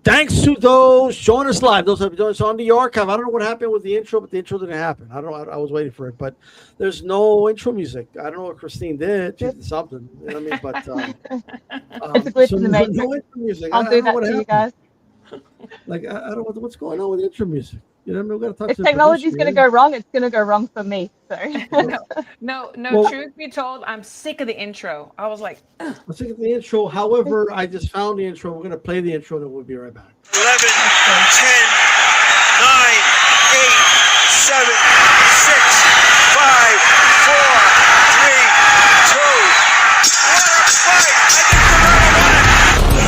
Thanks to those joining us live. Those have joined us on the archive. I don't know what happened with the intro, but the intro didn't happen. I don't know. I was waiting for it, but there's no intro music. I don't know what Christine did. She Good. did something. You know what I mean? But It's a so glitch in the no, matrix. no intro music. I'll I don't do know that what for you happened. guys. Like I don't know what's going on with intro music. You know what I mean? We got to talk If to the producer. technology's going to go wrong, it's going to go wrong for me. So Well, No. well, Truth be told, I'm sick of the intro. I was like, ugh. let's look at the intro. However, I just found the intro. We're going to play the intro, and we'll be right back. 11, that's good. 10, 9, 8, 7, 6, 5, 4, 3, 2. What a fight! I think Guerrero won it.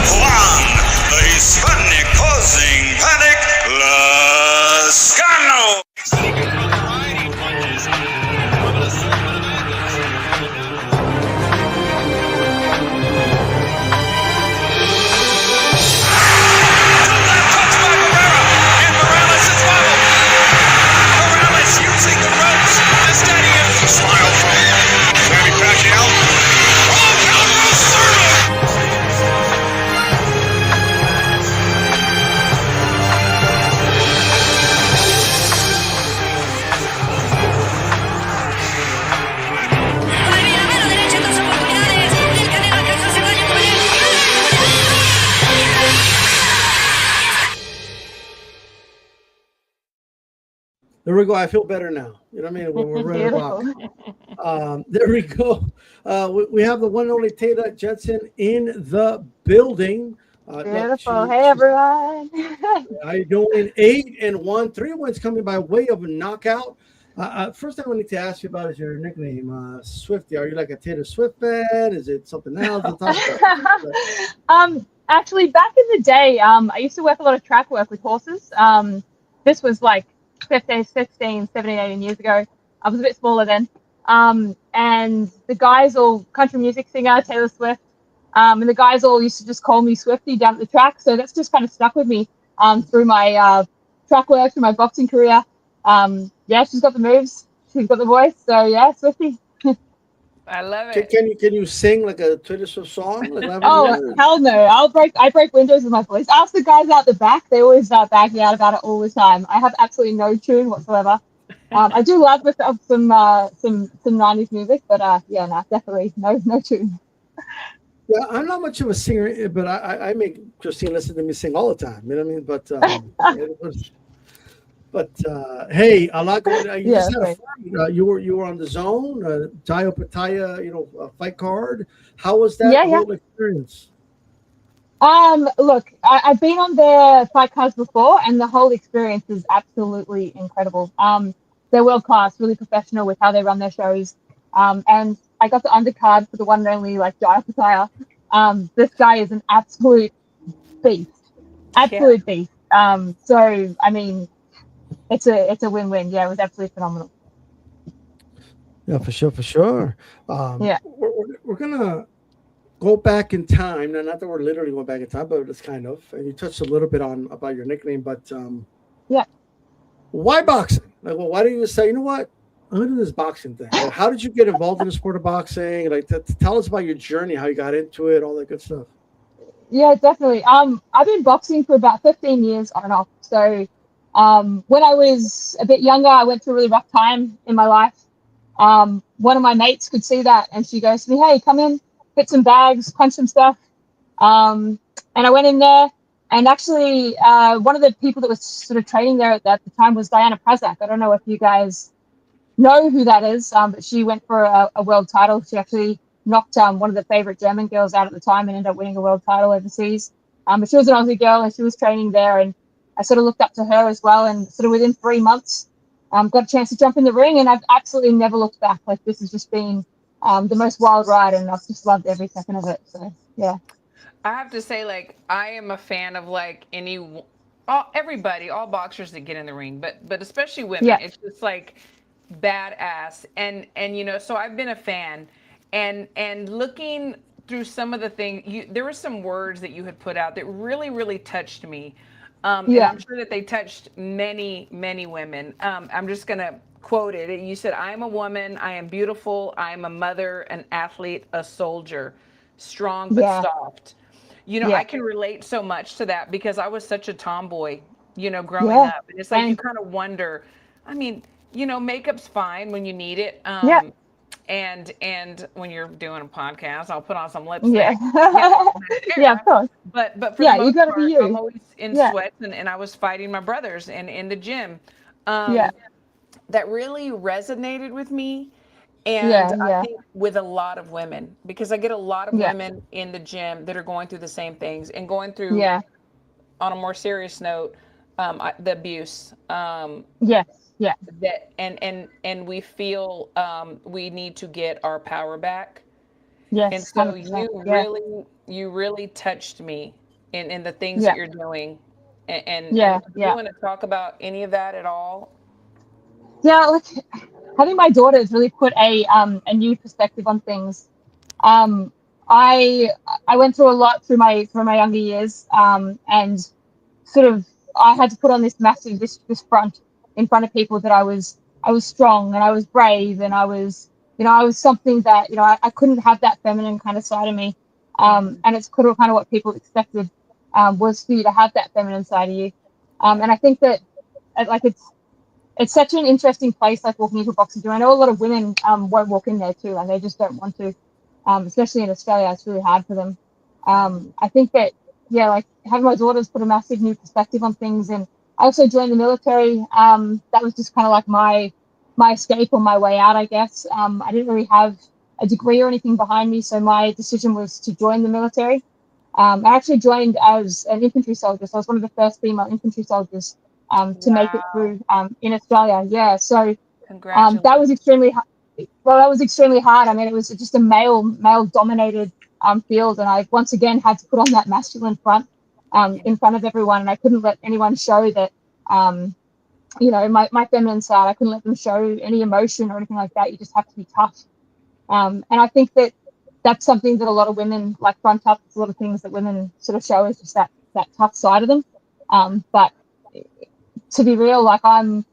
Juan, the Hispanic causing panic, Lascano. Using the ropes, the stadium. Smile from Sammy Pacquiao. Oh, counter assertive. Mano derecha en dos oportunidades. El Canelo alcanzó ese daño con él. There we go. I feel better now. You know what I mean? We're ready to rock. Beautiful. There we go. We have the one and only Taylah Gentzen in the building. Look, Beautiful. Hey, everyone. how you doing? 8-1, 3 wins coming by way of a knockout. First thing I need to ask you about is your nickname, Swifty. Are you like a Taylor Swift fan? Is it something else? Actually, back in the day, I used to work a lot of track work with horses. This was like 15, 16, 17, 18 years ago. I was a bit smaller then. And the guys all country music singer, Taylor Swift. And the guys all used to just call me Swifty down at the track. So that's just kind of stuck with me through my track work, through my boxing career. Yeah, she's got the moves. She's got the voice. So yeah, Swifty. I love Can, it. can you can you sing like a Taylor Swift song? Like Lavender Oh, Hair? hell no. I break windows with my voice. Ask the guys out the back. They always back me out about it all the time. I have absolutely no tune whatsoever. I do love some 90s music, but yeah, no, definitely no tune. Yeah, I'm not much of a singer, but I make Christine listen to me sing all the time. You know what I mean? But hey, a lot going on. You Yeah, just had a right. fight. You were on the zone, Tayo Pataya, fight card. How was that Yeah. whole experience? Look, I've been on their fight cards before, and the whole experience is absolutely incredible. They're world class, really professional with how they run their shows. And I got the undercard for the one and only like Jaya Pataya. This guy is an beast, Yeah. absolute beast. So I mean, it's a win-win. Yeah, it was absolutely phenomenal. Yeah, for sure, for sure. Yeah, We're gonna go back in time. Now, not that we're literally going back in time, but it's kind of. And you touched a little bit on about your nickname, but yeah. why boxing? Like, well, why didn't you say, you know what? I'm gonna do this boxing thing. Like, how did you get involved in the sport of boxing? Like, tell us about your journey, how you got into it, all that good stuff. Yeah, definitely. I've been boxing for about 15 years on and off. So, when I was a bit younger, I went through a really rough time in my life. One of my mates could see that, and she goes to me, "Hey, come in, hit some bags, punch some stuff." And I went in there, and actually, one of the people that was sort of training there at the time was Diana Prazak. I don't know if you guys know who that is, but she went for a world title. She actually knocked one of the favorite German girls out at the time and ended up winning a world title overseas. But she was an Aussie girl and she was training there, and I sort of looked up to her as well. And sort of within 3 months, got a chance to jump in the ring, and I've absolutely never looked back. Like, this has just been the most wild ride, and I've just loved every second of it. So yeah. I have to say, like, I am a fan of like everybody, all boxers that get in the ring, but especially women. Yeah. It's just like badass, and so I've been a fan, and looking through some of the things, there were some words that you had put out that really touched me, and Yeah. I'm sure that they touched many women. I'm just gonna quote it. You said, "I am a woman. I am beautiful. I am a mother, an athlete, a soldier, strong but Yeah. soft." I can relate so much to that because I was such a tomboy, growing Yeah. up. And it's like you Same. kind of wonder. I mean, makeup's fine when you need it. Yeah. And when you're doing a podcast, I'll put on some Yeah. lipstick, Yeah, of mascara. course. But for the Yeah, you most got to be part, I'm you. always in Yeah. sweats, and I was fighting my brothers in the gym. Yeah. That really resonated with me. And Yeah. I Yeah. think with a lot of women, because I get a lot of Yeah. women in the gym that are going through the same things and going through, Yeah. on a more serious note, the abuse. Yes. Yeah. That and we feel we need to get our power back. And Yes. so 100%. Yeah. you really touched me in the things that Yeah. you're doing. And Yeah. do you Yeah. want to talk about any of that at all? Yeah. Like having my daughters really put a new perspective on things. Um, I I went through a lot through my younger years. And sort of I had to put on this massive this front in front of people that I was strong and I was brave and I was something that I couldn't have that feminine kind of side of me. And it's kind of what people expected, was for you to have that feminine side of you. And I think that like it's such an interesting place, like walking into a boxing gym. I know a lot of women won't walk in there too, like they just don't want to. Especially in Australia, it's really hard for them. I think that, yeah, like having my daughters put a massive new perspective on things, and I also joined the military. That was just kind of like my escape or my way out, I guess. I didn't really have a degree or anything behind me, so my decision was to join the military. I actually joined as an infantry soldier, so I was one of the first female infantry soldiers to make it Wow. through in Australia. Yeah, so that was Congratulations. extremely hard. I mean, it was just a male dominated field, and I once again had to put on that masculine front Yeah. in front of everyone, and I couldn't let anyone show that. My feminine side. I couldn't let them show any emotion or anything like that. You just have to be tough. And I think that that's something that a lot of women like front up. It's a lot of things that women sort of show is just that tough side of them. But to be real, like I'm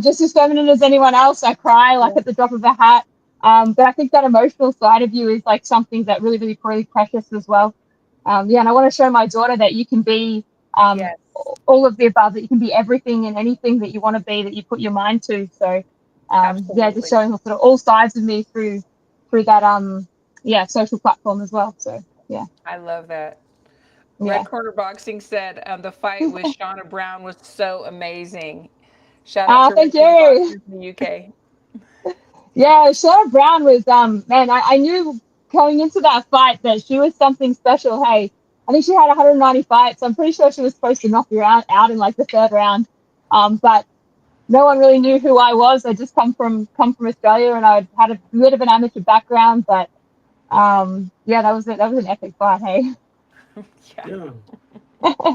just as feminine as anyone else. I cry like at the drop of a hat. But I think that emotional side of you is like something that really, really, really precious as well. And I want to show my daughter that you can be um, Yes. all of the above, that you can be everything and anything that you want to be, that you put your mind to. So, just Absolutely. showing her sort of all sides of me through that social platform as well. So, yeah, I love that. yeah. Red Corner Boxing said the fight with Shauna Brown was so amazing. Shout out to Thank Red Corner you. Boxing in the UK. Yeah, Sarah Brown was man, I knew going into that fight that she was something special. Hey, I think she had 190 fights. I'm pretty sure she was supposed to knock you out in like the third round. But no one really knew who I was. I just come from Australia, and I had a bit of an amateur background. But yeah, that was an epic fight. Hey. Yeah. Yeah.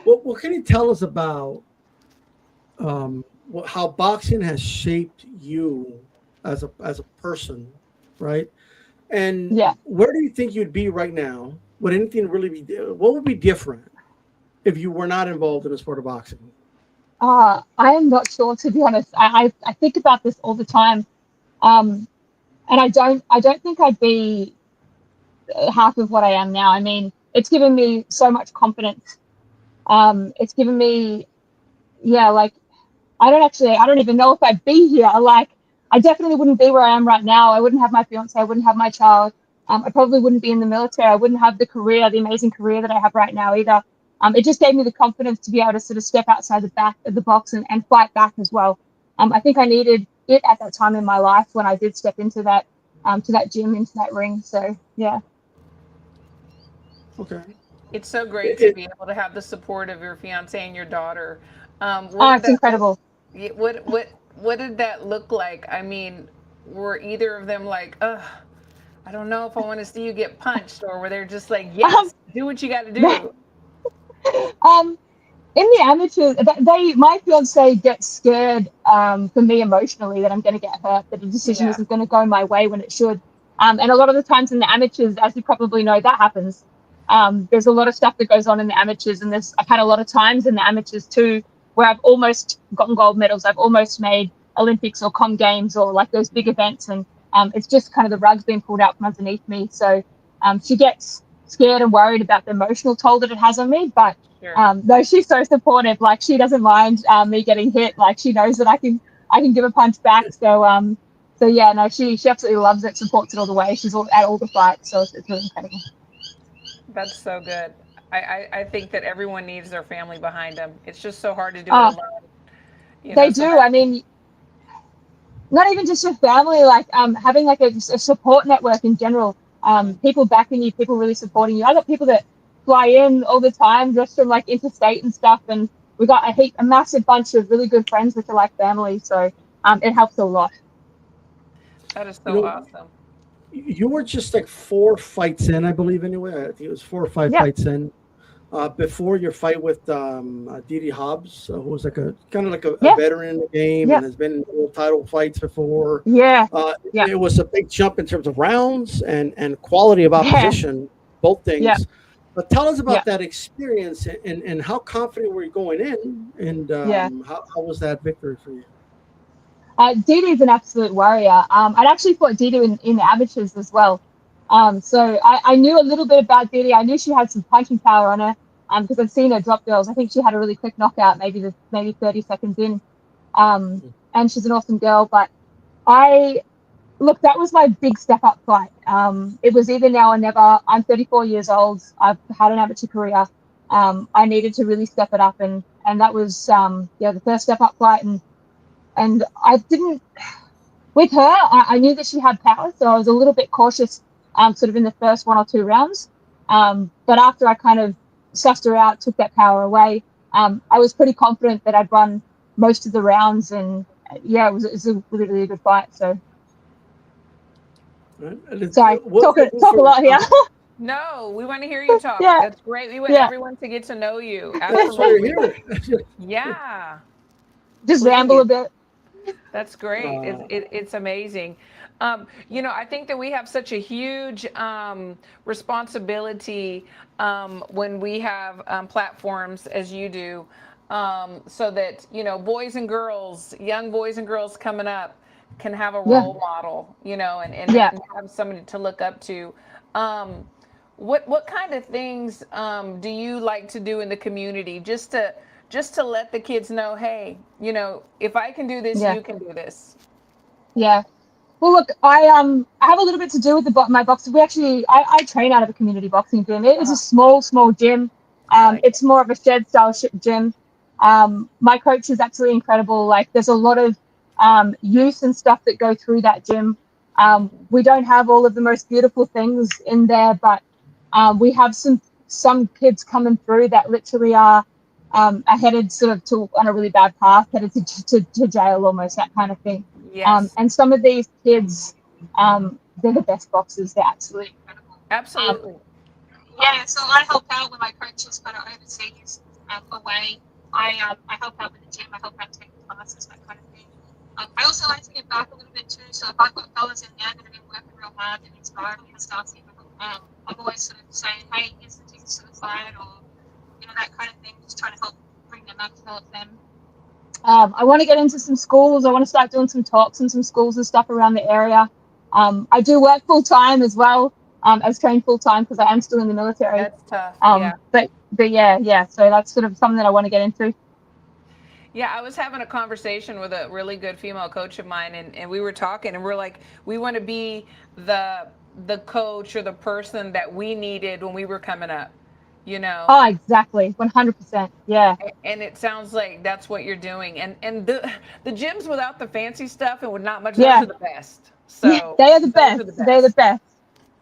What can you tell us about how boxing has shaped you as a person, right? And Yeah. where do you think you'd be right now? Would anything really be? What would be different if you were not involved in the sport of boxing? I am not sure, to be honest. I think about this all the time. Um, and I don't think I'd be half of what I am now. I mean, it's given me so much confidence. It's given me, yeah, like I don't even know if I'd be here. Like, I definitely wouldn't be where I am right now. I wouldn't have my fiance. I wouldn't have my child. I probably wouldn't be in the military. I wouldn't have the amazing career that I have right now either. It just gave me the confidence to be able to sort of step outside the back of the box and fight back as well. I think I needed it at that time in my life when I did step into that, to that gym, into that ring. So yeah. Okay. It's so great It, to it, be able to have the support of your fiance and your daughter. What Oh, did it's that look? incredible. What did that look like? I mean, were either of them like, ugh, I don't know if I want to see you get punched, or were they just like, Um, yes, do what you got to do? um, in the amateurs, my fiance gets scared for me emotionally that I'm going to get hurt, that a decision Yeah. isn't going to go my way when it should. And a lot of the times in the amateurs, as you probably know, that happens. There's a lot of stuff that goes on in the amateurs, and I've had a lot of times in the amateurs too where I've almost gotten gold medals. I've almost made Olympics or Com Games or like those big events, and it's just kind of the rug's been pulled out from underneath me. So she gets scared and worried about the emotional toll that it has on me. But Sure. no, she's so supportive. Like she doesn't mind me getting hit. Like she knows that I can give a punch back. So yeah, no, she absolutely loves it, supports it all the way. She's at all the fights, so it's really incredible. That's so good. I think that everyone needs their family behind them. It's just so hard to do it Oh, alone. they So do. I mean, not even just your family, like having like a support network in general. People backing you, people really supporting you. I got people that fly in all the time just from like interstate and stuff, and we got a massive bunch of really good friends which are like family. So it helps a lot. that is You so know, awesome. you were just like 4 fights in, I believe. Anyway, I think it was 4 or 5 Yeah. fights in. Before your fight with Didi Hobbs, who was like a kind of like a Yeah. veteran in the game Yeah. and has been in world title fights before. Yeah. Yeah. It was a big jump in terms of rounds and quality of opposition, both Yeah. things. But tell us Yeah. about that experience and how confident were you going in, and Yeah. how was that victory for you? Didi's an absolute warrior. I'd actually fought Didi in the amateurs as well. So I knew a little bit about Didi. I knew she had some punching power on her because I'd seen her drop girls. I think she had a really quick knockout, maybe 30 seconds in. And she's an awesome girl. But look, that was my big step up fight. It was either now or never. I'm 34 years old. I've had an amateur career. I needed to really step it up, and that was the first step up fight. And I didn't, with her, I knew that she had power, so I was a little bit cautious, sort of in the first 1 or 2 rounds. But after I kind of sussed her out, took that power away, I was pretty confident that I'd run most of the rounds, and yeah, it was a really, really good fight. So, sorry, talk a lot here. No, we want to hear you talk. Yeah. That's great. We want Yeah. everyone to get to know you. That's why you're Absolutely. here. Yeah. Just Please. ramble a bit. That's great. It's amazing. I think that we have such a huge responsibility when we have platforms as you do, so that, young boys and girls coming up can have a role model, and have somebody to look up to. What kind of things do you like to do in the community just to let the kids know, hey, if I can do this, you can do this? Yeah. Well, look, I have a little bit to do with my boxing. I train out of a community boxing gym. It is a small gym. It's more of a shed style gym. My coach is absolutely incredible. Like, there's a lot of youth and stuff that go through that gym. We don't have all of the most beautiful things in there, but we have some kids coming through that literally are headed sort of on a really bad path, headed to jail almost, that kind of thing. Yes. And some of these kids, they're the best boxers. They're absolutely incredible. Absolutely. Yeah, so I help out when my coach is kind of overseas, away. I help out with the gym. I help out taking classes, that kind of thing. I also like to give back a little bit too. So if I've got fellas in there that have been working real hard and inspired me and stuff, I'm always sort of saying, hey, here's the tickets to the fight, or that kind of thing. Just trying to help bring them up, help them. I want to get into some schools. I want to start doing some talks in some schools and stuff around the area. I do work full time as well, as trained full time, because I am still in the military. That's tough. Yeah. But yeah. So that's sort of something that I want to get into. Yeah, I was having a conversation with a really good female coach of mine, and we were talking, and we're like, we want to be the coach or the person that we needed when we were coming up. Oh, exactly. 100%. Yeah. And it sounds like that's what you're doing. And the gyms without the fancy stuff and with not much, Yeah. those are the best. So they are the best. They're the best.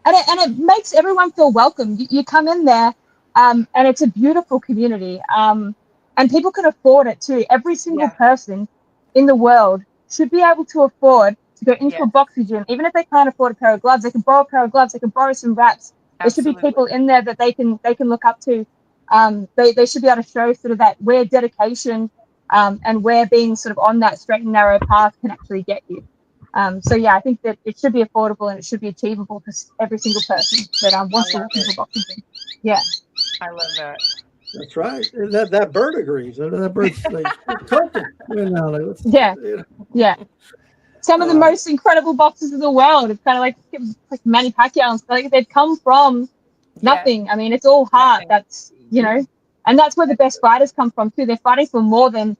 And it makes everyone feel welcome. You come in there, and it's a beautiful community. And people can afford it too. Every single person in the world should be able to afford to go into a boxing gym. Even if they can't afford a pair of gloves, they can borrow a pair of gloves, they can borrow some wraps. There should be people in there that they can look up to. They should be able to show sort of that where dedication and where being sort of on that straight and narrow path can actually get you. So yeah, I think that it should be affordable and it should be achievable for every single person that wants to look into boxing gym. Yeah. I love that. That's right. That bird agrees. That bird's like talking. Yeah. Some of the most incredible boxers in the world. It's kind of like Manny Pacquiao. Like they've come from Nothing. I mean, it's all heart. Nothing. That's, and that's where the best fighters come from too. They're fighting for more than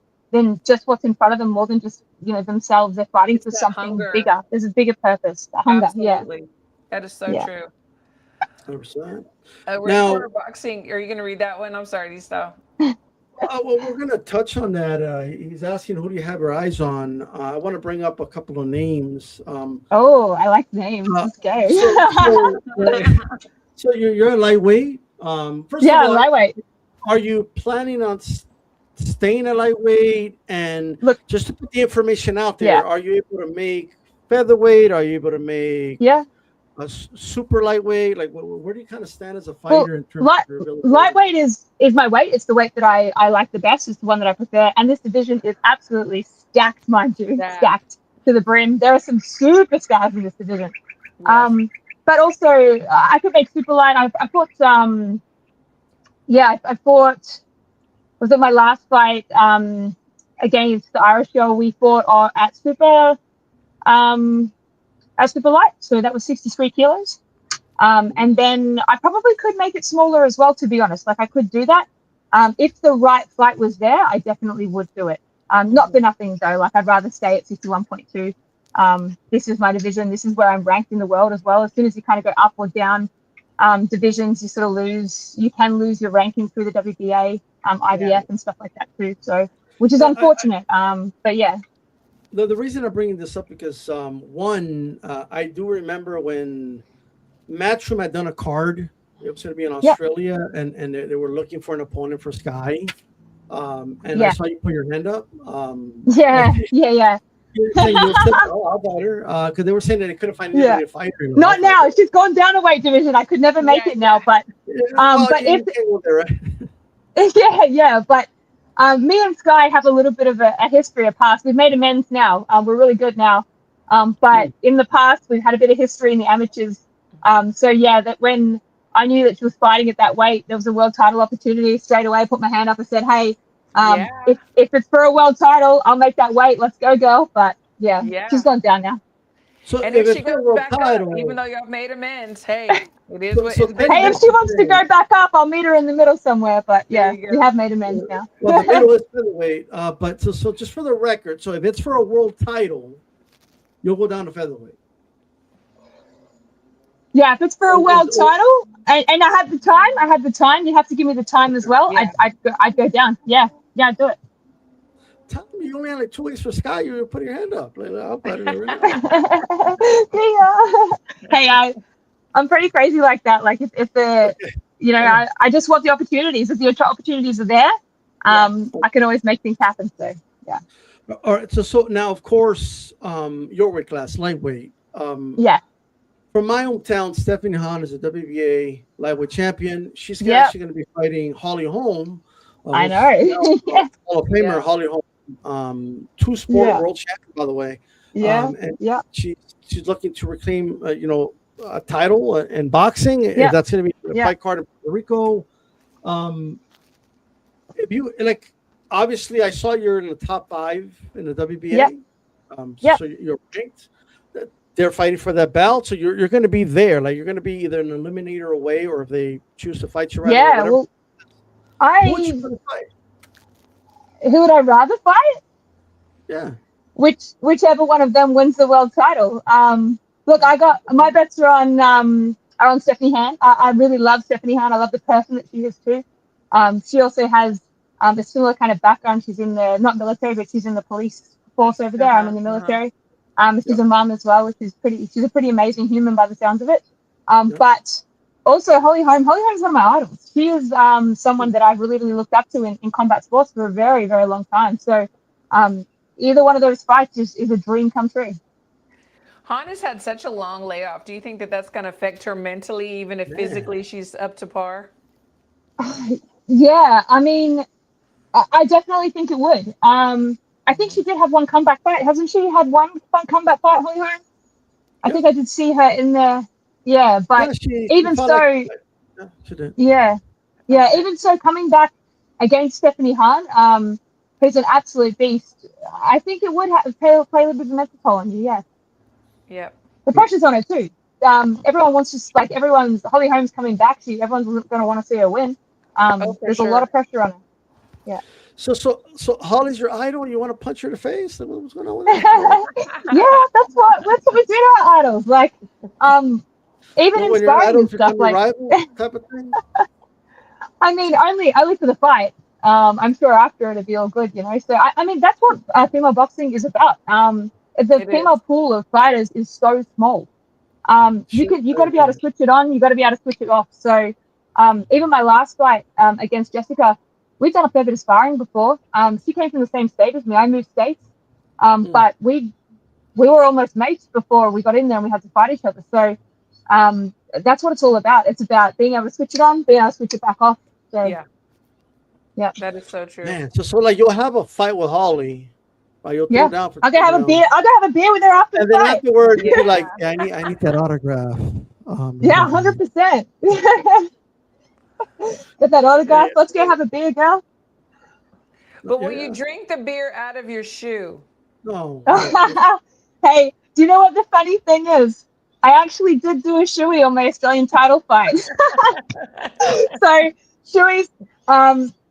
just what's in front of them, more than just, themselves. They're fighting It's for that something hunger. bigger. There's a bigger purpose, the hunger. Absolutely. That is so Yeah. true. 100%. Now, boxing. Are you going to read that one? I'm sorry, Listo. Well, we're going to touch on that. He's asking, who do you have your eyes on? I want to bring up a couple of names. I like names. Let's go. So you're a lightweight. First of all, lightweight. Are you planning on staying a lightweight? And Look, just to put the information out there, are you able to make featherweight? Are you able to make a super lightweight? Like, where do you kind of stand as a fighter in terms of your ability? Lightweight is my weight. It's the weight that I like the best. It's the one that I prefer. And this division is absolutely stacked, mind you, stacked to the brim. There are some superstars in this division. Yes. But also, I could make super light. I fought I fought. Was it my last fight against the Irish girl? We fought at super light, so that was 63 kilos. And then I probably could make it smaller as well, to be honest. Like, I could do that. If the right fight was there, I definitely would do it. Not for nothing though. Like, I'd rather stay at 61.2. This is my division. This is where I'm ranked in the world as well. As soon as you kind of go up or down divisions, you sort of you can lose your ranking through the WBA, IBF and stuff like that too. So, which is unfortunate. But yeah. The reason I'm bringing this up because I do remember when Matchroom had done a card. It was going to be in Australia, and they were looking for an opponent for Sky. And I saw you put your hand up. Yeah. I'll fight her because they were saying that they couldn't find anybody to fight her. Not now. She's gone down a weight division. I could never make it now. But but if but me and Sky have a little bit of a history, a past. We've made amends now. We're really good now. But in the past, we've had a bit of history in the amateurs. That when I knew that she was fighting at that weight, there was a world title opportunity. Straight away, I put my hand up and said, "Hey, if it's for a world title, I'll make that weight. Let's go, girl." But she's gone down now. So and if she goes back up, even though y'all made amends, hey, it is what. Hey, if she wants to go back up, I'll meet her in the middle somewhere. But we have made amends now. Well, the middle is featherweight. But so just for the record, so if it's for a world title, you'll go down to featherweight. Yeah, if it's for a world title, and I had the time. You have to give me the time as well. Yeah. I'd go down. Yeah, I'd do it. Tell me, you only had like 2 weeks for Sky. You were putting your hand up. Like, I'll fight her right now. Hey, I'm pretty crazy like that. Like if the, I just want the opportunities. If the opportunities are there, I can always make things happen. So yeah. All right. So now, of course, your weight class, lightweight. From my hometown, Stephanie Han is a WBA lightweight champion. She's actually going to be fighting Holy Holm. I know. Hall of Famer Holy Holm, two-sport world champion, by the way. She's looking to reclaim, a title in boxing. That's going to be a fight card in Puerto Rico. If you obviously, I saw you're in the top 5 in the WBA. So you're ranked. They're fighting for that belt, so you're going to be there. Like, you're going to be either an eliminator away, or if they choose to fight you, right? Well, who would you rather fight? Who would I rather fight? Yeah. Whichever one of them wins the world title. Look, I got my bets are on Stephanie Han. I really love Stephanie Han. I love the person that she is too. She also has a similar kind of background. She's in the not military, but she's in the police force over there. I'm in the military. She's a mom as well, which is she's a pretty amazing human by the sounds of it. But also Holy Holm. Holy Holm's one of my idols. She is someone that I've really, really looked up to in combat sports for a very, very long time. So either one of those fights is a dream come true. Han has had such a long layoff. Do you think that that's going to affect her mentally, even if physically she's up to par? Yeah, I mean, I definitely think it would. I think she did have one comeback fight. Hasn't she had one comeback fight, Holy Holm? I think I did see her in the but even so, even so, coming back against Stephanie Han, who's an absolute beast, I think it would play a little bit of a mental toll on you. Yeah. Yep. The pressure's on her too. everyone wants to like everyone's Holly Holm's coming back to you. Everyone's going to want to see her win. For There's a sure. lot of pressure on her. Yeah. So Holly's your idol. You want to punch her in the face? Like, what's going on with that? Yeah, that's what we do to our idols. Like, even Well, when your inspiring and idols stuff. become your Like, rival type of thing. I mean, only for the fight. I'm sure after it'll be all good, you know. So I mean, that's what female boxing is about. The It female is. pool of fighters is so small. You got to be able to switch it on. You got to be able to switch it off. So, even my last fight against Jessica, we've done a fair bit of sparring before. She came from the same state as me. I moved states, but we were almost mates before we got in there and we had to fight each other. So, that's what it's all about. It's about being able to switch it on, being able to switch it back off. So, yeah. That is so true. Man, so like you'll have a fight with Holly. Right, you'll throw down for I'll go have a beer. I'll go have a beer with her after and the then fight. afterwards you'll be like, yeah, I need that autograph. Yeah, 100%. Get that autograph. Yeah. Let's go have a beer, girl. But will you drink the beer out of your shoe? No. Hey, do you know what the funny thing is? I actually did do a shoey on my Australian title fight. So shoeys,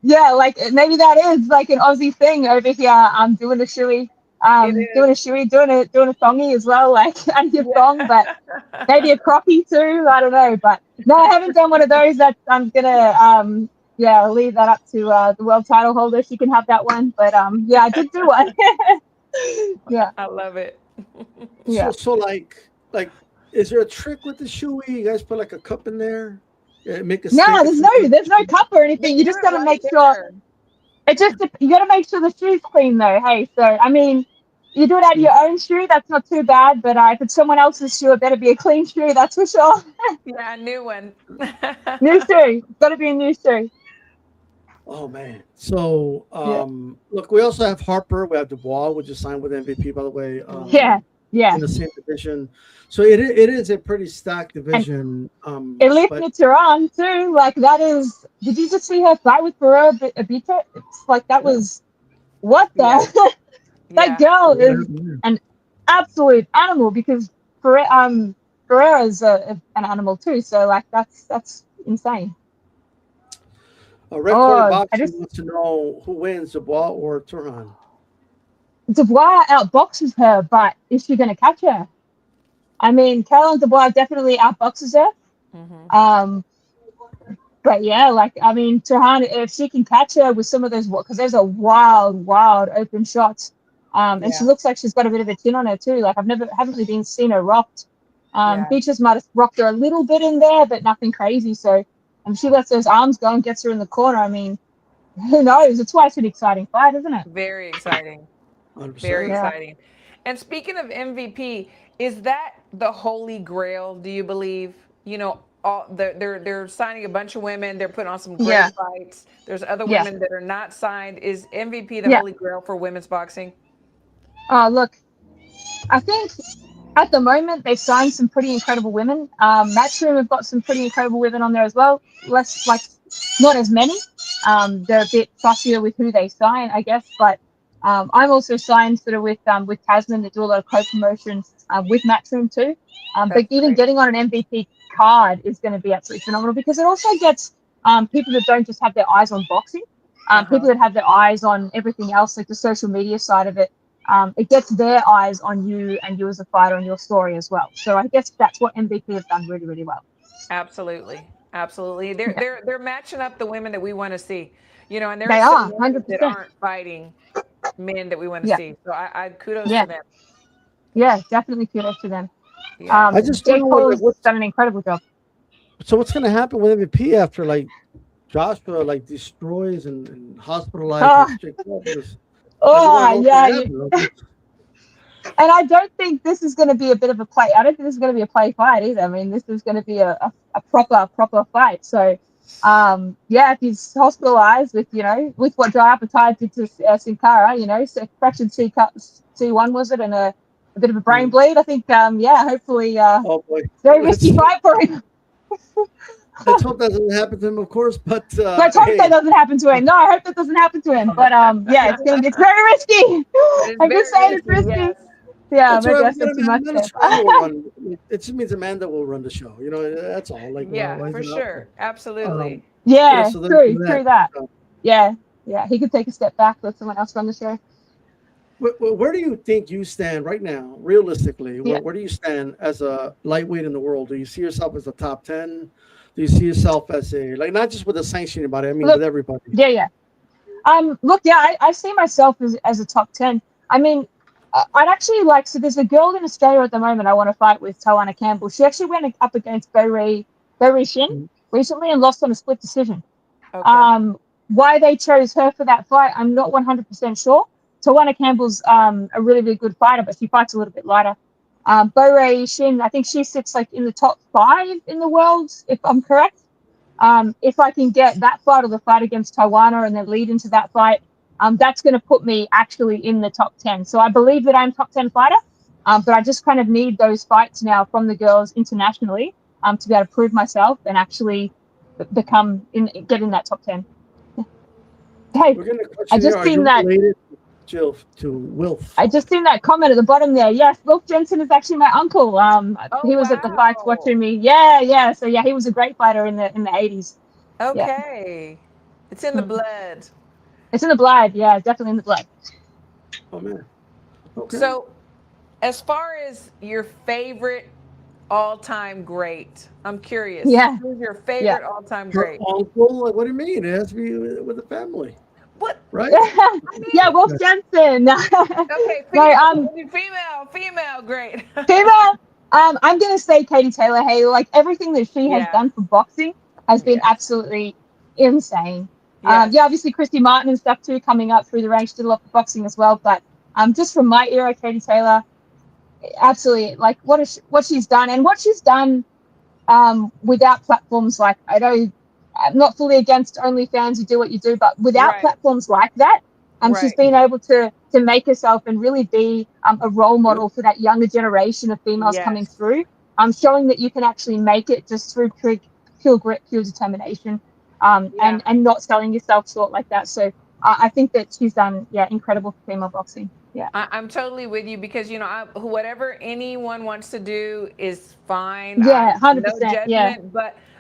yeah, like maybe that is like an Aussie thing over here. I'm doing a shoey, doing a thongy as well, like a thong, but maybe a croppy too. I don't know, but no, I haven't done one of those. That I'm gonna leave that up to the world title holder. She can have that one, but yeah, I did do one. Yeah, I love it. yeah. So like, is there a trick with the shoey? You guys put like a cup in there? Yeah, make a No, there's no cup or anything. You just gotta make sure. You gotta make sure the shoe's clean though. Hey, so I mean, you do it out of your own shoe, that's not too bad. But if it's someone else's shoe, it better be a clean shoe. That's for sure. Yeah, a new one. New shoe. It's gotta be a new shoe. Oh man. So look, we also have Harper. We have Dubois, which is signed with MVP, by the way. Yeah. In the same division. So it is a pretty stacked division. Elifna Tehran too. Like that is. Did you just see her fight with Ferrer Abita? It's like that was what the. That girl is an absolute animal because Ferrer is an animal too. So like that's insane. Red Corner Boxing wants to know who wins, Dubois or Tehran. Dubois outboxes her, but is she going to catch her? I mean, Caroline Dubois definitely outboxes her. Mm-hmm. But yeah, like, I mean, Tehran, if she can catch her with some of those, because there's a wild open shots. And she looks like she's got a bit of a chin on her too. Like, haven't really seen her rocked. Beaches might have rocked her a little bit in there, but nothing crazy. So, she lets those arms go and gets her in the corner. I mean, who knows? It's why it's an exciting fight, isn't it? Very exciting. 100%. Very exciting. And speaking of MVP, is that the holy grail, do you believe? You know, they're signing a bunch of women. They're putting on some great fights. There's other women that are not signed. Is MVP the holy grail for women's boxing? Look, I think at the moment they've signed some pretty incredible women. Matchroom have got some pretty incredible women on there as well. Not as many. They're a bit fussier with who they sign, I guess. But I'm also signed sort of with Tasman that do a lot of co-promotions with Matchroom too. But even getting on an MVP card is going to be absolutely phenomenal because it also gets people that don't just have their eyes on boxing, people that have their eyes on everything else, like the social media side of it. It gets their eyes on you and you as a fighter and your story as well. So I guess that's what MVP have done really, really well. Absolutely. They're matching up the women that we want to see. You know, and there they are some are women 100%. that aren't fighting men that we want to see. So I kudos to them. Yeah, definitely kudos to them. Yeah. I just Jake Paul's what's done an incredible job. So what's going to happen with MVP after like Joshua like destroys and hospitalizes Jake Paul? And I don't think this is going to be a bit of a play. I don't think this is going to be a play fight either. I mean, this is going to be a proper fight. So, if he's hospitalized with what Dry Appetite did to Sin Cara, so fractured C1 was it, and a bit of a brain bleed. I think, hopefully, very risky fight for him. Let's hope that doesn't happen to him, of course. But let's hope that doesn't happen to him. No, I hope that doesn't happen to him. But it's very risky. I'm just saying it's risky. Yes. Yeah, That's maybe right. I said too much Amanda there. Strong will run. It just means Amanda will run the show. That's all. Like, Yeah, why is for it out sure. there? Absolutely. Yeah, So there's true that. that. Yeah, yeah, he could take a step back, let someone else run the show. Where do you think you stand right now, realistically? Yeah. Where do you stand as a lightweight in the world? Do you see yourself as a top 10? Do you see yourself as not just with the sanctioning body? I mean, Look, with everybody. yeah. Look, yeah, I see myself as a top 10. I mean, I'd actually like, so there's a girl in Australia at the moment I want to fight with, Taylah Campbell. She actually went up against Boeree Shin Mhm. recently and lost on a split decision. Okay. Why they chose her for that fight, I'm not 100% sure. Tawana Campbell's a really, really good fighter, but she fights a little bit lighter. Boeree Shin, I think she sits like in the top 5 in the world, if I'm correct. If I can get that fight or the fight against Tawana and then lead into that fight, that's going to put me actually in the top 10. So I believe that I'm top 10 fighter, but I just kind of need those fights now from the girls internationally to be able to prove myself and actually get in that top 10. Hey, We're gonna I question here. just Are you seen that. related to Wilf? I just seen that comment at the bottom there. Yes, Wilf Jensen is actually my uncle. Oh, He was at the fights wow. watching me. Yeah. So yeah, he was a great fighter in the 80s. Yeah. Okay. It's in the blood. It's in the blood. Yeah, definitely in the blood. Oh man. Okay. So, as far as your favorite all-time great, I'm curious. Yeah. Who's your Yeah. favorite all-time Her great? uncle? Like, what do you mean? It has to be with the family, What? right? Yeah, Wolf Jensen. Okay, No, female, great. female. I'm gonna say Katie Taylor. Hey, like everything that she has Yeah. done for boxing has been Yes. absolutely insane. Yes. Yeah, obviously Christy Martin and stuff too coming up through the ranks, did a lot for boxing as well. But just from my era, Katie Taylor, absolutely like what she's done and what she's done without platforms like I know I'm not fully against OnlyFans, you do what you do, but without Right. platforms like that, she's Right. been able to make herself and really be a role model for that younger generation of females coming Yes. through. Showing that you can actually make it just through pure grit, pure determination, Yeah. and not selling yourself short like that. So I think that she's done incredible for female boxing. Yeah. I'm totally with you because whatever anyone wants to do is fine. Yeah, No 100%. Yeah. judgment,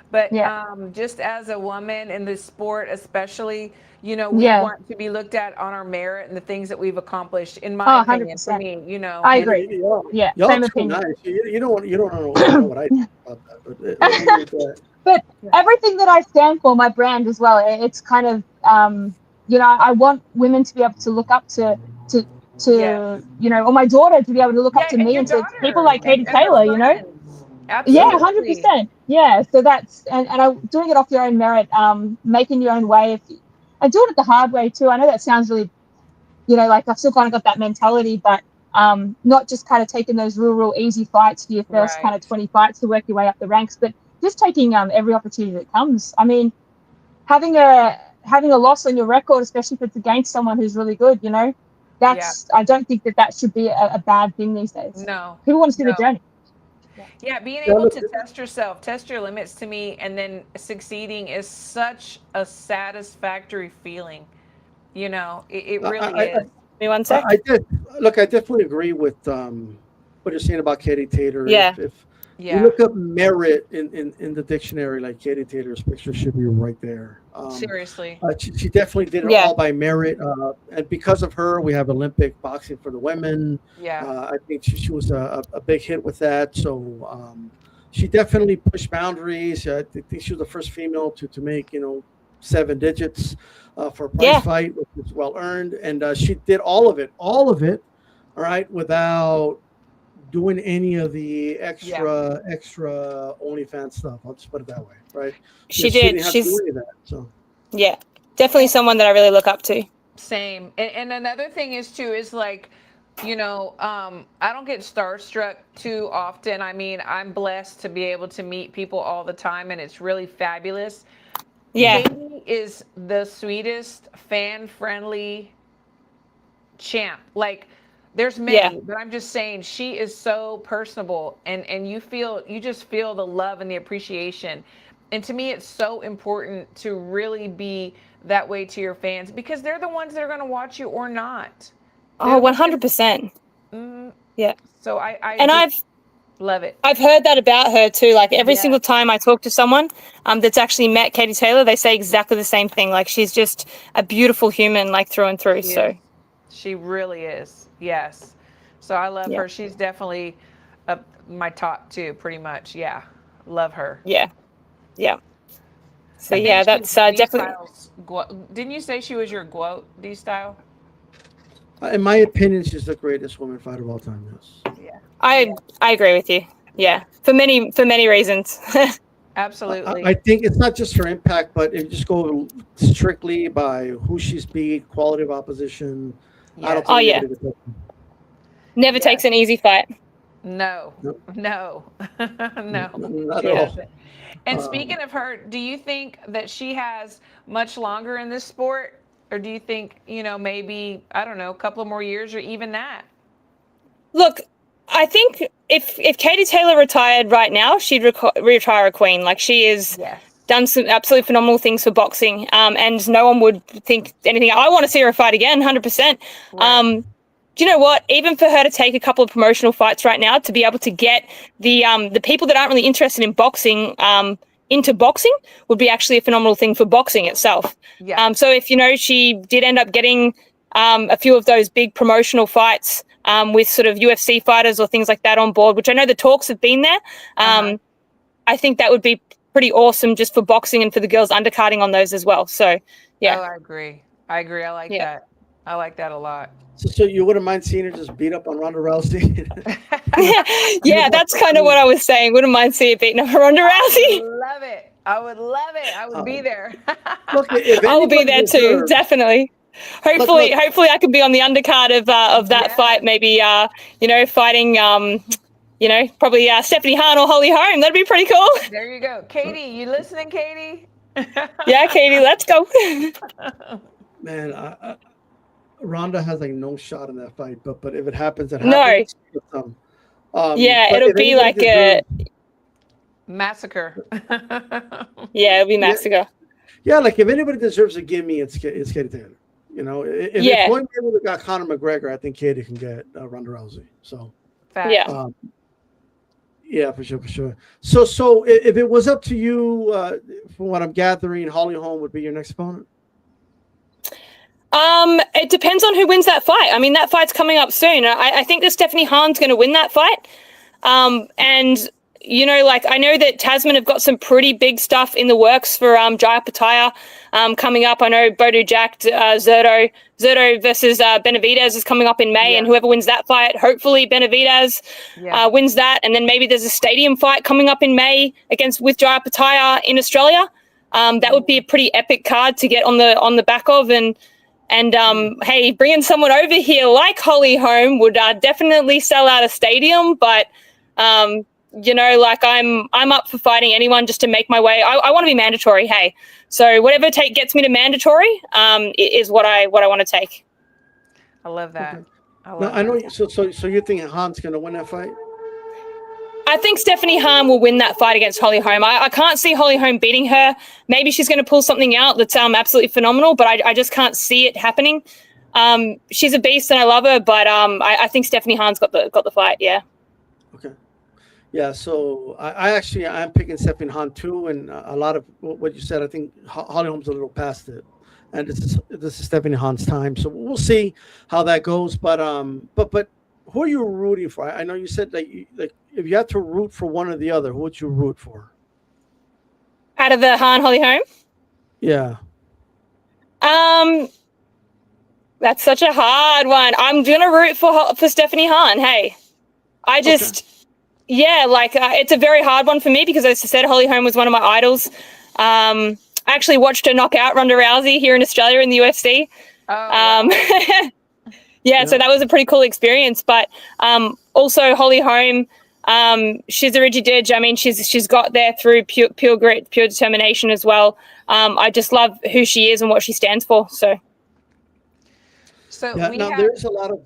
but Yeah. just as a woman in this sport, especially, we Yeah. want to be looked at on our merit and the things that we've accomplished. In Oh, my opinion, for 100%. me, I and agree. Yeah, Y'all same too opinion. nice. You don't know what I think about that, but leave it at that. But everything that I stand for, my brand as well, it's kind of, I want women to be able to look up to, yes, or my daughter to be able to look up yeah, to and me your and to people daughter like Katie and her Taylor, friends, Yeah, Yeah. absolutely. 100%. Yeah. So that's, and I'm doing it off your own merit, making your own way. And doing it the hard way too. I know that sounds really, like I've still kind of got that mentality, but not just kind of taking those real easy fights for your first kind of Right. 20 fights to work your way up the ranks, but just taking every opportunity that comes. I mean, having a loss on your record, especially if it's against someone who's really good, Yeah. I don't think that should be a bad thing these days. No. People want to see the No. journey. Yeah, being Yeah, able look, to test yourself, test your limits to me, and then succeeding is such a satisfactory feeling. It really I, is. Give me one I, sec. I did look. I definitely agree with what you're saying about Katie Taylor. Yeah. If you Yeah, look up merit in the dictionary, like Katie Taylor's picture should be right there. seriously. She definitely did it Yeah. all by merit, and because of her, we have Olympic boxing for the women. Yeah, I think she was a big hit with that. So she definitely pushed boundaries. I think she was the first female to make 7 digits for a prize Yeah. fight, which was well earned, and she did all of it, all right, without doing any of the extra OnlyFans stuff. I'll just put it that way, right? She She did. didn't have to do She's any of that. So yeah, definitely someone that I really look up to. same. And another thing is like, I don't get starstruck too often. I mean, I'm blessed to be able to meet people all the time, and it's really fabulous. Yeah. Katie is the sweetest, fan-friendly champ. Like, there's many, but I'm just saying she is so personable, and you just feel the love and the appreciation. And to me, it's so important to really be that way to your fans because they're the ones that are going to watch you or not. Oh, 100%. Yeah. So I And just love it. I've heard that about her too. Like every Yeah. single time I talk to someone that's actually met Katie Taylor, they say exactly the same thing. Like she's just a beautiful human, like through and through. So She really is. Yes. So I love her. She's definitely up my top two, pretty much. Yeah. Love her. yeah. So I yeah, think that's she's definitely. Didn't you say she was your GOAT, D-Style? In my opinion, she's the greatest woman fighter of all time. Yes. Yeah. I agree with you. Yeah, for many reasons. Absolutely. I think it's not just her impact, but if you just go strictly by who she's beat, quality of opposition. I don't think anybody could touch her. Never takes an easy fight. No. Nope. No. No. Not She at all. doesn't. And speaking of her, do you think that she has much longer in this sport? Or do you think, maybe, I don't know, a couple of more years or even that? Look, I think if Katie Taylor retired right now, she'd retire a queen. Like she is done some absolutely phenomenal things for boxing, and no one would think anything. I want to see her fight again, 100%. Right. Do you know what? Even for her to take a couple of promotional fights right now, to be able to get the people that aren't really interested in boxing into boxing would be actually a phenomenal thing for boxing itself. Yeah. So if she did end up getting a few of those big promotional fights with sort of UFC fighters or things like that on board, which I know the talks have been there, I think that would be pretty awesome just for boxing and for the girls undercarding on those as well. So yeah. Oh, I agree. I like that. I like that a lot. So you wouldn't mind seeing her just beat up on Ronda Rousey? Yeah, that's kind of what I was saying. Wouldn't mind seeing it beating up Ronda Rousey. I would love it. I would be there. Look, I will be there too, definitely. Hopefully I could be on the undercard of that fight. Maybe fighting probably Stephanie Hahn or Holy Holm. That'd be pretty cool. There you go, Katie. You listening, Katie? Yeah, Katie, let's go. Man, Ronda has like no shot in that fight, but if it happens, it happens. No. It'll be like a massacre. Yeah, it'll be massacre. Yeah, like if anybody deserves a gimme, it's Katie Taylor. If one day we got Conor McGregor, I think Katie can get Ronda Rousey. So yeah, for sure. So if it was up to you, from what I'm gathering, Holly Holm would be your next opponent. It depends on who wins that fight. I mean, that fight's coming up soon. I think that Stephanie Hahn's going to win that fight. And I know that Tasman have got some pretty big stuff in the works for Jaya Pattaya coming up. I know Bodu Jack, Zerto versus Benavidez is coming up in May, and whoever wins that fight, hopefully Benavidez wins that. And then maybe there's a stadium fight coming up in May with Jaya Pattaya in Australia. That would be a pretty epic card to get on the back of, and hey, bringing someone over here like Holy Holm would definitely sell out a stadium, but I'm up for fighting anyone just to make my way. I want to be mandatory. Hey, so whatever gets me to mandatory is what I want to take. I love that. Okay. I know. So you think Hahn's going to win that fight? I think Stephanie Hahn will win that fight against Holly Holm. I can't see Holly Holm beating her. Maybe she's going to pull something out that's absolutely phenomenal, but I just can't see it happening. She's a beast and I love her, but I think Stephanie Hahn's got the fight. Yeah. Okay. Yeah, so I'm picking Stephanie Hahn too, and a lot of what you said, I think Holly Holm's a little past it, and this is Stephanie Hahn's time. So we'll see how that goes. But who are you rooting for? I know you said like if you had to root for one or the other, who would you root for? Out of the Hahn Holly Holm? Yeah. That's such a hard one. I'm gonna root for Stephanie Hahn. Hey, I just. Okay. Yeah, it's a very hard one for me because, as I said, Holly Holm was one of my idols. I actually watched her knock out Ronda Rousey here in Australia in the UFC. Oh, wow. Yeah, so that was a pretty cool experience. But also Holly Holm, she's a rigid edge. I mean, she's got there through pure grit, pure determination as well. I just love who she is and what she stands for. So there's a lot of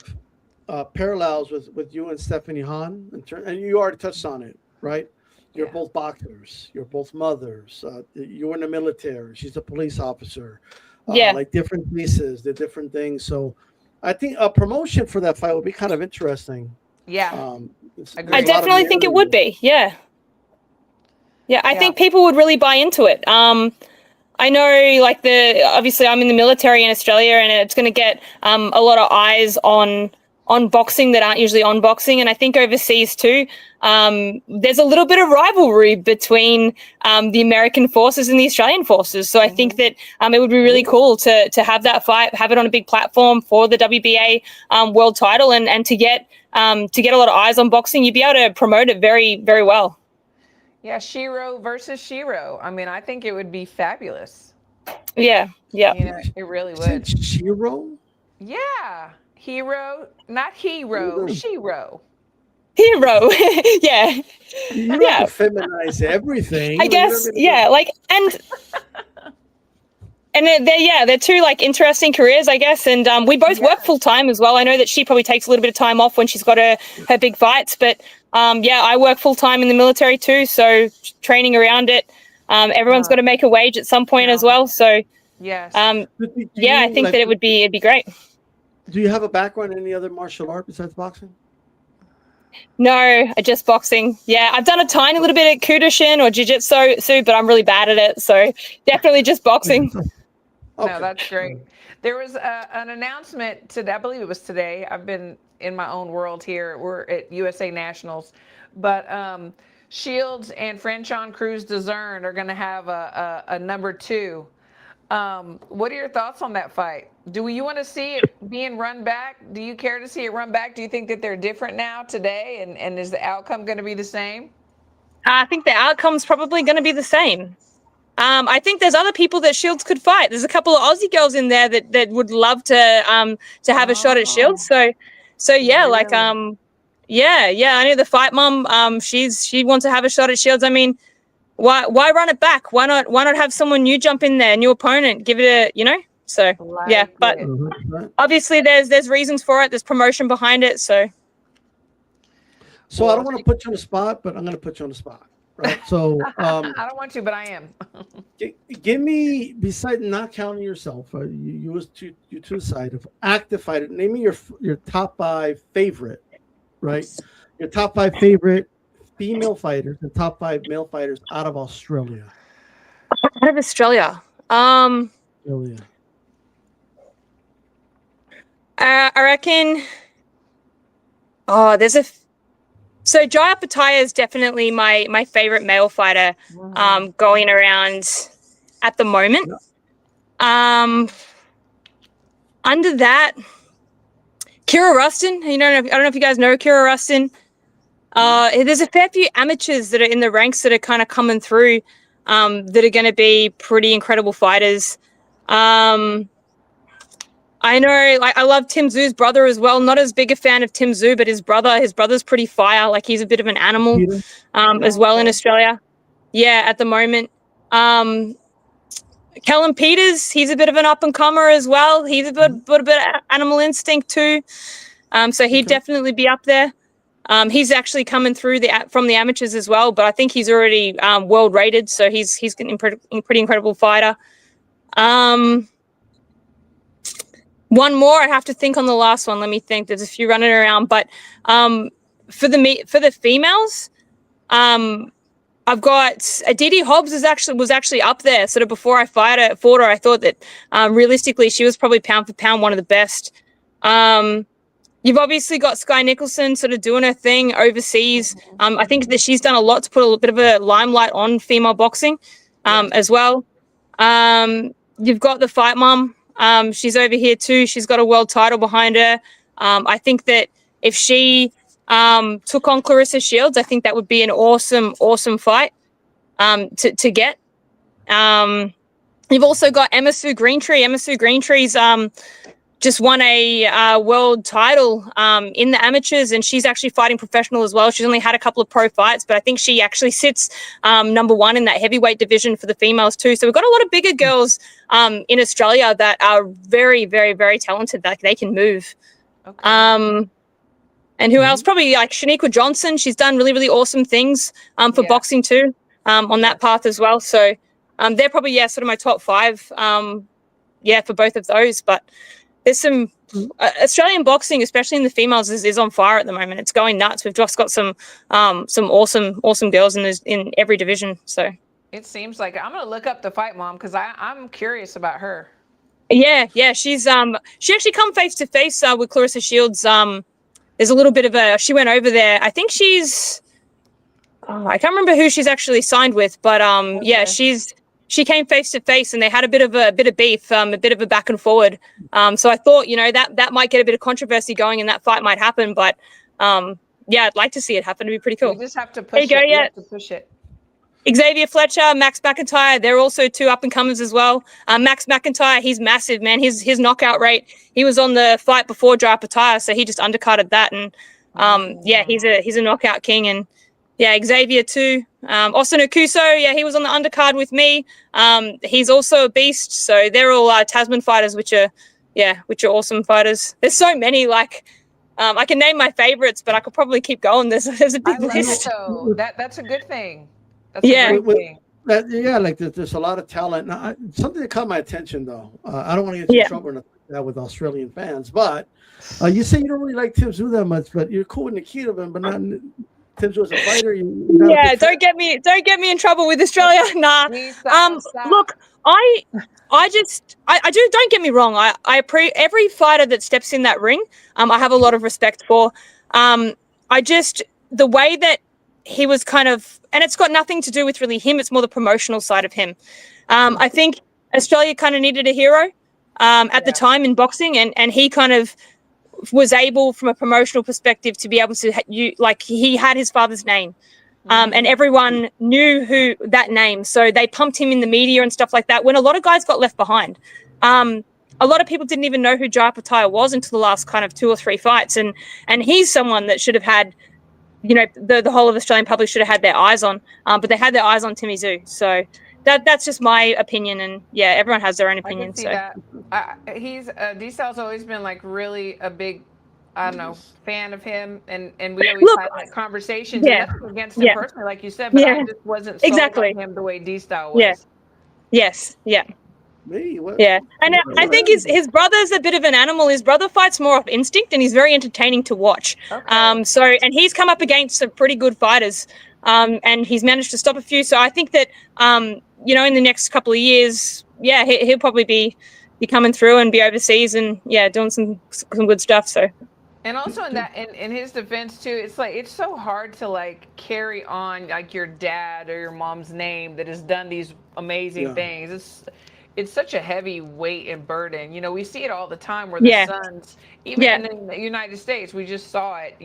parallels with you and Stephanie Hahn, and you already touched on it, right? You're both boxers. You're both mothers. You were in the military. She's a police officer. Like different pieces, they're different things. So I think a promotion for that fight would be kind of interesting. Yeah. There's Agreed. I a lot of definitely think it would narrative. be. Yeah. Yeah, I think people would really buy into it. I know, like, obviously I'm in the military in Australia, and it's going to get a lot of eyes on boxing that aren't usually on boxing, and I think overseas too. There's a little bit of rivalry between the American forces and the Australian forces, so I think that it would be really cool to have that fight, have it on a big platform for the WBA world title, and to get a lot of eyes on boxing. You'd be able to promote it very, very well. Yeah, Shiro versus Shiro. I mean, I think it would be fabulous. Yeah, yeah. You know, it really You said would. Shiro? Yeah. Hero, not hero, Shiro. Hero. Yeah. You don't Yeah. have to feminize everything. I guess, yeah, like, and they're two like interesting careers, I guess. And we both work full time as well. I know that she probably takes a little bit of time off when she's got her big fights, but I work full time in the military too. So training around it. Everyone's got to make a wage at some point as well. So yes. I think that it'd be great. Do you have a background in any other martial art besides boxing? No, just boxing. Yeah, I've done a tiny little bit of Kudashin or jiu-jitsu, but I'm really bad at it. So definitely just boxing. Okay. No, that's great. There was an announcement today. I believe it was today. I've been in my own world here. We're at USA Nationals, but Shields and Franchon Cruz Dezern are going to have a number 2. What are your thoughts on that fight? Do you want to see it being run back? Do you care to see it run back? Do you think that they're different now today, and is the outcome going to be the same? I think the outcome's probably going to be the same. I think there's other people that Shields could fight. There's a couple of Aussie girls in there that would love to have a shot at Shields. So yeah, really? Like I know the Fight Mom. She wants to have a shot at Shields. I mean, why run it back? Why not have someone new jump in there, new opponent, give it a So but obviously there's reasons for it. There's promotion behind it. So I don't want to put you on the spot, but I'm going to put you on the spot. Right. So I don't want to, but I am. Give me, besides not counting yourself, you was to the side of active fighter. Name me your top 5 favorite, right? Your top 5 favorite female fighters and top 5 male fighters out of Australia. Out of Australia. Australia. I reckon. There's So Jaya Pataya is definitely my favorite male fighter going around at the moment. Under that, Kira Rustin. I don't know if you guys know Kira Rustin. There's a fair few amateurs that are in the ranks that are kind of coming through that are going to be pretty incredible fighters. I know, like, I love Tim Zoo's brother as well. Not as big a fan of Tim Zoo, but his brother's pretty fire. Like, he's a bit of an animal as well in Australia. Yeah, at the moment. Callum Peters, he's a bit of an up-and-comer as well. He's a bit of animal instinct too. So he'd definitely be up there. He's actually coming through from the amateurs as well, but I think he's already world rated, so he's a pretty incredible fighter. One more, I have to think on the last one. Let me think. There's a few running around, but for the females, I've got Aditi Hobbs was actually up there. Sort of before I fought her, I thought that realistically she was probably pound for pound one of the best. You've obviously got Sky Nicholson sort of doing her thing overseas. I think that she's done a lot to put a little bit of a limelight on female boxing as well. You've got the Fight Mom. She's over here too. She's got a world title behind her. I think that if she took on Clarissa Shields, I think that would be an awesome fight to get. You've also got Emma Sue Greentree. Emma Sue Greentree's just won a world title in the amateurs, and she's actually fighting professional as well. She's only had a couple of pro fights, but I think she actually sits number 1 in that heavyweight division for the females too. So we've got a lot of bigger girls in Australia that are very, very, very talented. Like, they can move. Okay. And who else? Probably like Shaniqua Johnson. She's done really, really awesome things for boxing too on that path as well. So they're probably sort of my top 5 for both of those. But there's some Australian boxing, especially in the females, is on fire at the moment. It's going nuts. We've just got some awesome girls in every division. So It seems like I'm gonna look up the fight, Mom, because I'm curious about her. yeah, she's she actually come face to face with Clarissa Shields. There's a little bit of she went over there. I think she's I can't remember who she's actually signed with, but yeah, she came face to face and they had a bit of beef, a bit of a back and forward. So I thought, that might get a bit of controversy going and that fight might happen, but yeah, I'd like to see it happen. It'd be pretty cool. You just have to push it. You have to push it. Xavier Fletcher, Max McIntyre, they're also two up-and-comers as well. Max McIntyre, he's massive, man. His knockout rate, he was on the fight before Jai Pataya, so he just undercutted that. And, yeah, he's a knockout king. And, yeah, Xavier too. Austin Okuso, yeah, he was on the undercard with me. He's also a beast. So they're all Tasman fighters, which are awesome fighters. There's so many, I can name my favorites, but I could probably keep going. There's a big list. So that's a good thing. That's a great thing. There's a lot of talent. Now, something that caught my attention, though. I don't want to get in trouble with Australian fans, but you say you don't really like Tim Tszyu that much, but you're cool with Nikita, but not Tim Tszyu as a fighter. Don't get me in trouble with Australia. Nah. Look, I do. Don't get me wrong. Every fighter that steps in that ring, I have a lot of respect for. The way that he was kind of, and it's got nothing to do with really him. It's more the promotional side of him. I think Australia kind of needed a hero at the time in boxing, and he kind of was able, from a promotional perspective, to be able to he had his father's name, and everyone knew who that name. So they pumped him in the media and stuff like that. When a lot of guys got left behind, a lot of people didn't even know who Jai Pataya was until the last kind of 2 or 3 fights, and he's someone that should have had. The whole of the Australian public should have had their eyes on, but they had their eyes on Timmy Tszyu. So that's just my opinion, and yeah, everyone has their own opinion. He's D-Style's always been really a big, fan of him, and we always had conversations. Yeah, nothing against him personally, like you said, but I just wasn't sold on him the way D-Style was. Yeah. Yes. Yeah. Me? What? Yeah, and I think his brother's a bit of an animal. His brother fights more off instinct, and he's very entertaining to watch. Okay. And he's come up against some pretty good fighters, and he's managed to stop a few. So I think that in the next couple of years, he'll probably be coming through and be overseas and doing some good stuff. So. And also in his defense too, it's so hard to carry on your dad or your mom's name that has done these amazing things. It's such a heavy weight and burden. We see it all the time where the sons, even in the United States, we just saw it,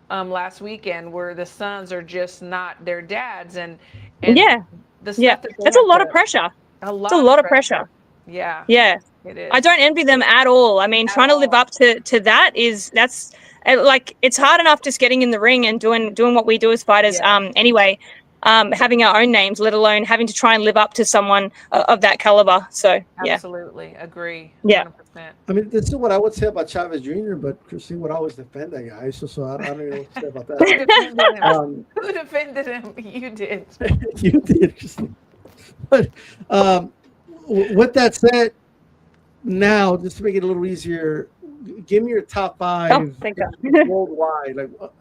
last weekend, where the sons are just not their dads. And the stuff that's a lot of pressure. It's a lot of pressure. Yeah. Yeah. It is. I don't envy them at all. I mean, trying to live up to that that's it's hard enough just getting in the ring and doing what we do as fighters. Anyway. Having our own names, let alone having to try and live up to someone of that caliber. So, absolutely agree. 100%. Yeah. I mean, that's what I would say about Chavez Jr., but Christine would always defend that guy. So I don't know what to say about that. Who defended him? You did. You did, Christine. But with that said, now, just to make it a little easier, give me your top 5 worldwide,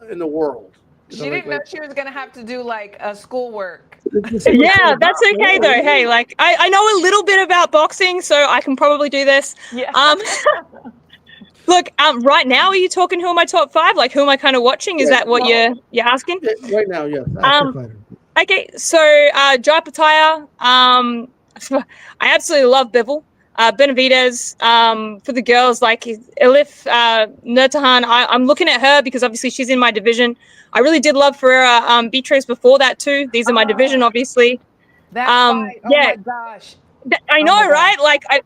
in the world. She didn't know she was going to have to do schoolwork. Yeah, that's okay though. Hey, I know a little bit about boxing, so I can probably do this. Yeah. Look, right now, are you talking who are my top 5? Who am I kind of watching? Is that what you're asking? Yeah, right now, yes. Okay, so Jai Pataya. I absolutely love Bivol. Benavidez, for the girls, Elif Nurtahan, I'm looking at her because obviously she's in my division. I really did love Ferreira Beatrice before that too. These are my division, obviously. That fight, my gosh. I know, right?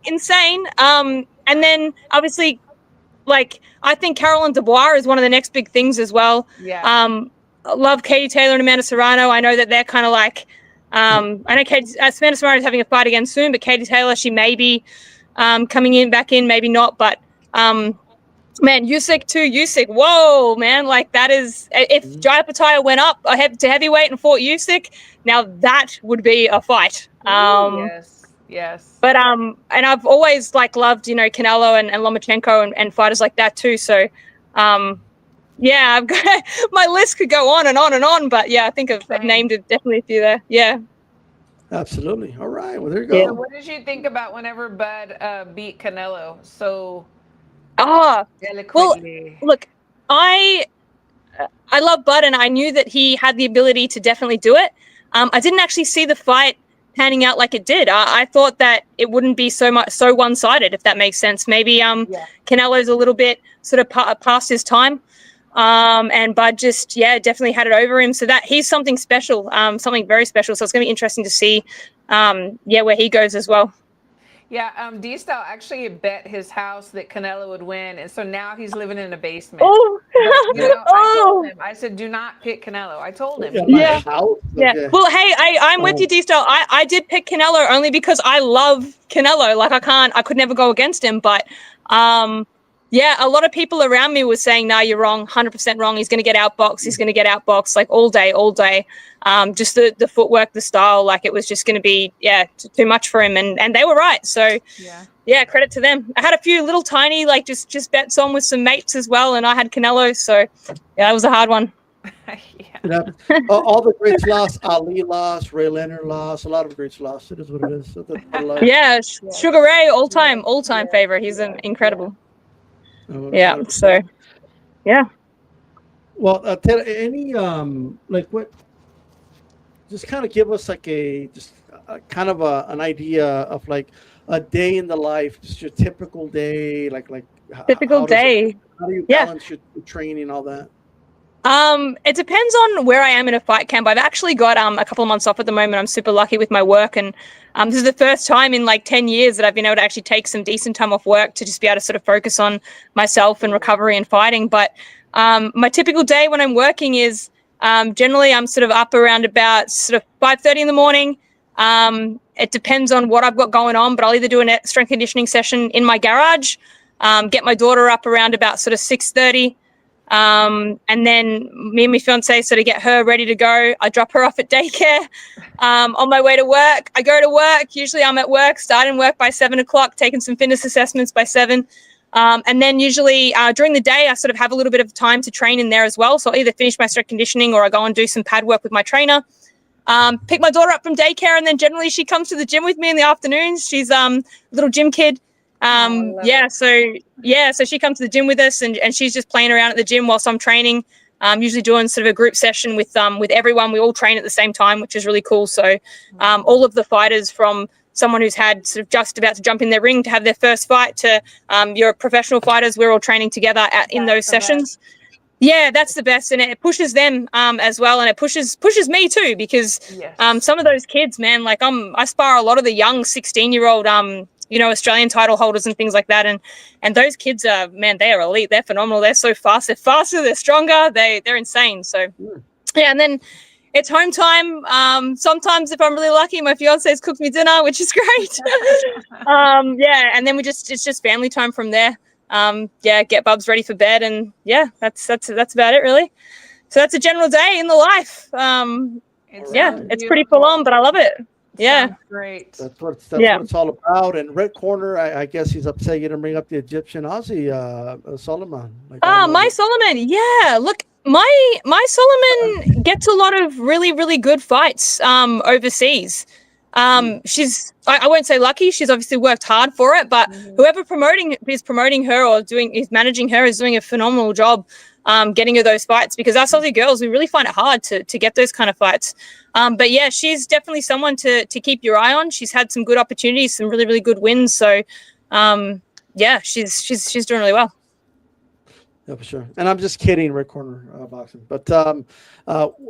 Insane. And then obviously, I think Caroline Dubois is one of the next big things as well. Yeah. I love Katie Taylor and Amanda Serrano. I know that they're kind of I know Amanda Serrano is having a fight again soon, but Katie Taylor, she may be coming back in, maybe not. But man, Usyk, whoa, man, that is, if Jai Pataya went up to heavyweight and fought Usyk, now that would be a fight. Yes. Yes. But and I've always like loved, you know, Canelo and Lomachenko and fighters like that too. So yeah, I've got my list could go on and on and on, but yeah, I think I've named it definitely a few there. Yeah. Absolutely. All right. Well, there you So go. what did you think about whenever Bud beat Canelo so Well, eloquently? look, I love Bud, and I knew that he had the ability to definitely do it. I didn't actually see the fight panning out like it did. I thought that it wouldn't be so one-sided, if that makes sense. Maybe Canelo's a little bit sort of past his time, and Bud just definitely had it over him. So that he's something special, something very special. So it's going to be interesting to see, where he goes as well. Yeah, D-Style actually bet his house that Canelo would win, and so now he's living in a basement. Oh, but, you know, I told him, I said, do not pick Canelo. I told him. Yeah. Okay. Well, hey, I'm with you, D-Style. I did pick Canelo only because I love Canelo. Like I could never go against him. But a lot of people around me were saying, no, you're wrong, 100% wrong. He's going to get outboxed. He's going to get outboxed like all day. Just the footwork, the style, like it was just going to be, too much for him. And they were right. So credit to them. I had a few little tiny, like just bets on with some mates as well. And I had Canelo. So that was a hard one. All the greats lost. Ali lost. Ray Leonard lost. A lot of greats lost. It is what it is. Sugar Ray, all-time favorite. He's incredible. So well, Taylah, any like what, just kind of give us like kind of an idea of like a day in the life, just your typical day, like typical day. How do you balance your training, all that? It depends on where I am in a fight camp. I've actually got a couple of months off at the moment. I'm super lucky with my work, and this is the first time in like 10 years that I've been able to actually take some decent time off work to just be able to sort of focus on myself and recovery and fighting. But my typical day when I'm working is generally I'm sort of up around about sort of 5:30 in the morning. It depends on what I've got going on, but I'll either do a strength conditioning session in my garage, get my daughter up around about sort of 6:30. And then me and my fiance sort of get her ready to go. I drop her off at daycare. On my way to work, I go to work. Usually I'm at work, starting work by 7 o'clock, taking some fitness assessments by 7. And then usually during the day, I sort of have a little bit of time to train in there as well. So I'll either finish my strength conditioning or I go and do some pad work with my trainer. Pick my daughter up from daycare, and then generally she comes to the gym with me in the afternoons. She's a little gym kid. So she comes to the gym with us, and she's just playing around at the gym whilst I'm training. Usually doing sort of a group session with everyone. We all train at the same time, which is really cool. So all of the fighters, from someone who's had sort of just about to jump in their ring to have their first fight to your professional fighters, we're all training together in those sessions. Yeah, that's the best, and it pushes them as well, and it pushes me too, because some of those kids, man, like I spar a lot of the young 16-year-old Australian title holders and things like that, and those kids are, man, they are elite. They're phenomenal. They're so fast. They're faster. They're stronger. They're insane. So and then it's home time. Sometimes if I'm really lucky, my fiance's cooked me dinner, which is great. And then it's just family time from there. Get Bubs ready for bed, and that's about it really. So that's a general day in the life. It's pretty full on, but I love it. Sounds great. That's what it's all about. And red corner, I guess he's upset you didn't bring up the Egyptian Aussie Solomon. My Solomon, look, my Solomon gets a lot of really, really good fights overseas. She's, I won't say lucky, she's obviously worked hard for it, but whoever is promoting her or is managing her is doing a phenomenal job getting her those fights, because us Aussie girls, we really find it hard to get those kind of fights. But she's definitely someone to keep your eye on. She's had some good opportunities, some really, really good wins. So she's doing really well. Yeah, for sure. And I'm just kidding, red corner boxing. But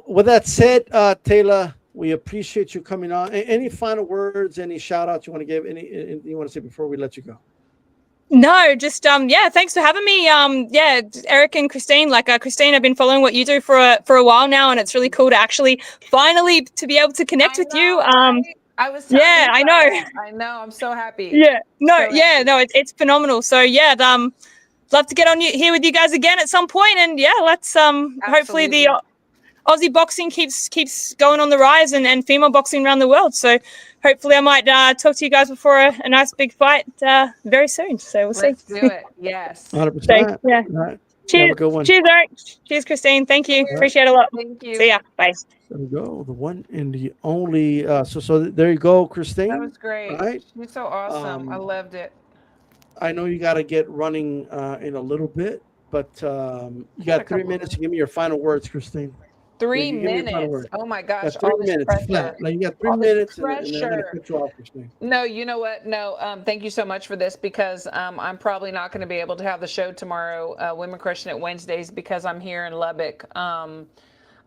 with that said, Taylah, we appreciate you coming on. Any final words, any shout outs you want to give, anything you want to say before we let you go? No, just thanks for having me. Eric and Christine, Christine, I've been following what you do for a while now, and it's really cool to actually finally to be able to connect with you. I was I know. I know, I'm so happy. It's phenomenal. So love to get on here with you guys again at some point, and let's hopefully the Aussie boxing keeps going on the rise, and female boxing around the world. So hopefully I might talk to you guys before a nice big fight very soon. So we'll Let's see. do it. Yes. 100%. So, yeah. All right. Have a Cheers. good one. Cheers, Eric. Cheers, Christine. Thank you. Cheers. Appreciate it a lot. Thank you. See ya. Bye. There we go. The one and the only. So there you go, Christine. That was great. Right? She's so awesome. I loved it. I know you got to get running in a little bit, but you got 3 minutes to give me your final words, Christine. 3 give me your final minutes. word. Oh my gosh. Got 3 all this minutes pressure. flat. Like you got 3 All this minutes, and then I'm going to pressure. cut you off, Christine. No, you know what? No, thank you so much for this because I'm probably not going to be able to have the show tomorrow, Women Crushing It Wednesdays, because I'm here in Lubbock. I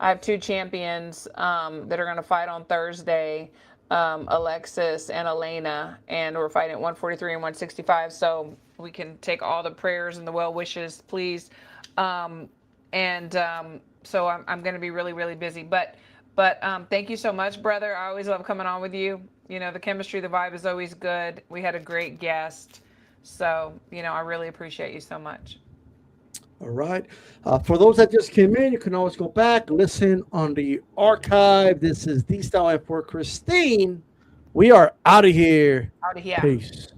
have 2 champions that are going to fight on Thursday, Alexis and Elena, and we're fighting at 143 and 165. So we can take all the prayers and the well wishes, please. So I'm going to be really, really busy. But thank you so much, brother. I always love coming on with you. You know, the chemistry, the vibe is always good. We had a great guest. So, you know, I really appreciate you so much. All right. For those that just came in, you can always go back, listen on the archive. This is D Style, and for Christine, we are out of here. Out of here. Peace.